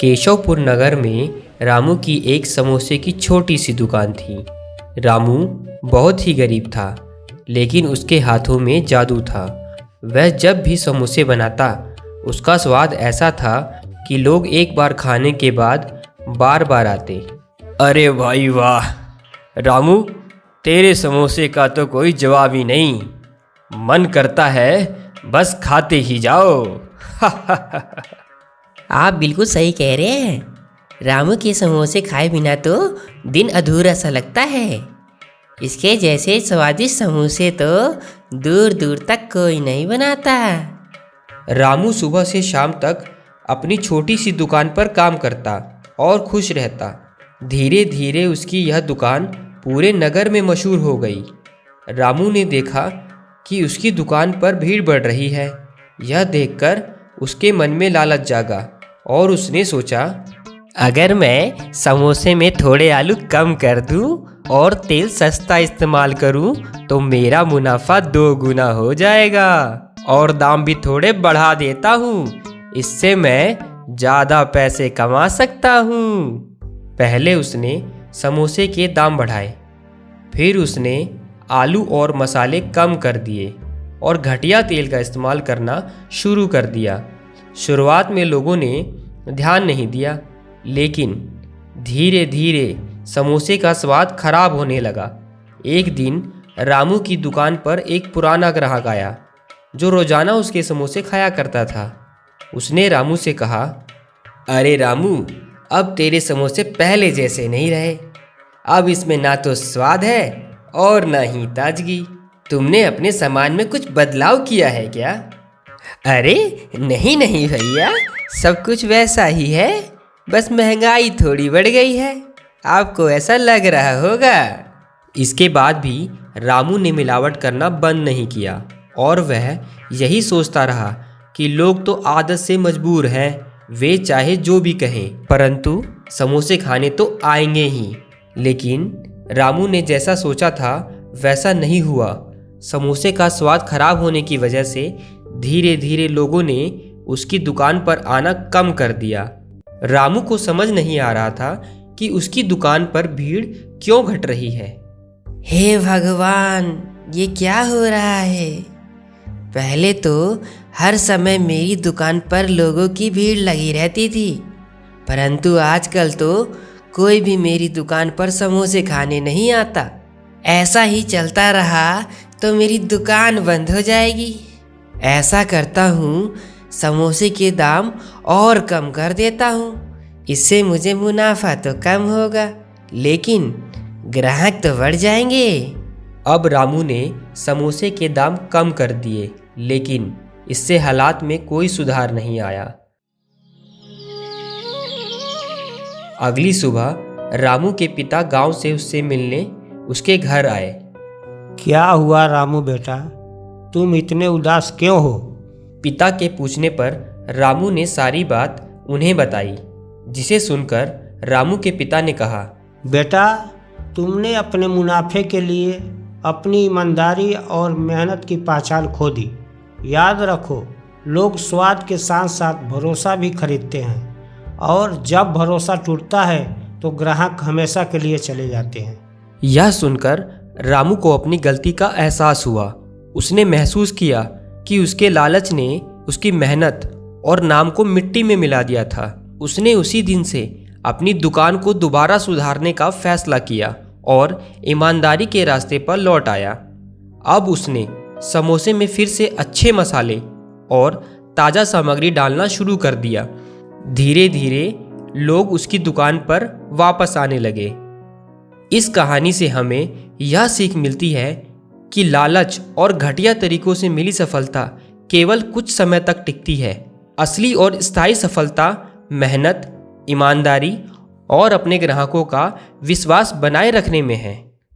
केशवपुर नगर में रामू की एक समोसे की छोटी सी दुकान थी। रामू बहुत ही गरीब था, लेकिन उसके हाथों में जादू था। वह जब भी समोसे बनाता, उसका स्वाद ऐसा था कि लोग एक बार खाने के बाद बार बार आते। अरे भाई वाह रामू, तेरे समोसे का तो कोई जवाब ही नहीं। मन करता है बस खाते ही जाओ। आप बिल्कुल सही कह रहे हैं। रामू के समोसे खाए बिना तो दिन अधूरा सा लगता है। इसके जैसे स्वादिष्ट समोसे तो दूर दूर तक कोई नहीं बनाता। रामू सुबह से शाम तक अपनी छोटी सी दुकान पर काम करता और खुश रहता। धीरे धीरे उसकी यह दुकान पूरे नगर में मशहूर हो गई। रामू ने देखा कि उसकी दुकान पर भीड़ बढ़ रही है। यह देखकर उसके मन में लालच जागा और उसने सोचा, अगर मैं समोसे में थोड़े आलू कम कर दूं और तेल सस्ता इस्तेमाल करूं तो मेरा मुनाफा 2 गुना हो जाएगा। और दाम भी थोड़े बढ़ा देता हूं, इससे मैं ज़्यादा पैसे कमा सकता हूं। पहले उसने समोसे के दाम बढ़ाए, फिर उसने आलू और मसाले कम कर दिए और घटिया तेल का इस्तेमाल करना शुरू कर दिया। शुरुआत में लोगों ने ध्यान नहीं दिया, लेकिन धीरे धीरे समोसे का स्वाद खराब होने लगा। एक दिन रामू की दुकान पर एक पुराना ग्राहक आया जो रोजाना उसके समोसे खाया करता था। उसने रामू से कहा, अरे रामू, अब तेरे समोसे पहले जैसे नहीं रहे। अब इसमें ना तो स्वाद है और ना ही ताजगी। तुमने अपने सामान में कुछ बदलाव किया है क्या? अरे नहीं नहीं भैया, सब कुछ वैसा ही है, बस महंगाई थोड़ी बढ़ गई है। आपको ऐसा लग रहा होगा। इसके बाद भी रामू ने मिलावट करना बंद नहीं किया और वह यही सोचता रहा कि लोग तो आदत से मजबूर हैं, वे चाहे जो भी कहें, परंतु समोसे खाने तो आएंगे ही। लेकिन रामू ने जैसा सोचा था वैसा नहीं हुआ। समोसे का स्वाद खराब होने की वजह से धीरे धीरे लोगों ने उसकी दुकान पर आना कम कर दिया। रामू को समझ नहीं आ रहा था कि उसकी दुकान पर भीड़ क्यों घट रही है। हे भगवान, ये क्या हो रहा है? पहले तो हर समय मेरी दुकान पर लोगों की भीड़ लगी रहती थी, परंतु आजकल तो कोई भी मेरी दुकान पर समोसे खाने नहीं आता। ऐसा ही चलता रहा तो मेरी दुकान बंद हो जाएगी। ऐसा करता हूँ, समोसे के दाम और कम कर देता हूँ। इससे मुझे मुनाफा तो कम होगा, लेकिन ग्राहक तो बढ़ जाएंगे। अब रामू ने समोसे के दाम कम कर दिए, लेकिन इससे हालात में कोई सुधार नहीं आया। अगली सुबह रामू के पिता गांव से उससे मिलने उसके घर आए। क्या हुआ रामू बेटा, तुम इतने उदास क्यों हो? पिता के पूछने पर रामू ने सारी बात उन्हें बताई, जिसे सुनकर रामू के पिता ने कहा, बेटा, तुमने अपने मुनाफे के लिए अपनी ईमानदारी और मेहनत की पहचान खो दी। याद रखो, लोग स्वाद के साथ साथ भरोसा भी खरीदते हैं, और जब भरोसा टूटता है तो ग्राहक हमेशा के लिए चले जाते हैं। यह सुनकर रामू को अपनी गलती का एहसास हुआ। उसने महसूस किया कि उसके लालच ने उसकी मेहनत और नाम को मिट्टी में मिला दिया था। उसने उसी दिन से अपनी दुकान को दोबारा सुधारने का फैसला किया और ईमानदारी के रास्ते पर लौट आया। अब उसने समोसे में फिर से अच्छे मसाले और ताज़ा सामग्री डालना शुरू कर दिया। धीरे धीरे लोग उसकी दुकान पर वापस आने लगे। इस कहानी से हमें यह सीख मिलती है कि लालच और घटिया तरीकों से मिली सफलता केवल कुछ समय तक टिकती है। असली और स्थायी सफलता मेहनत, ईमानदारी और अपने ग्राहकों का विश्वास बनाए रखने में है।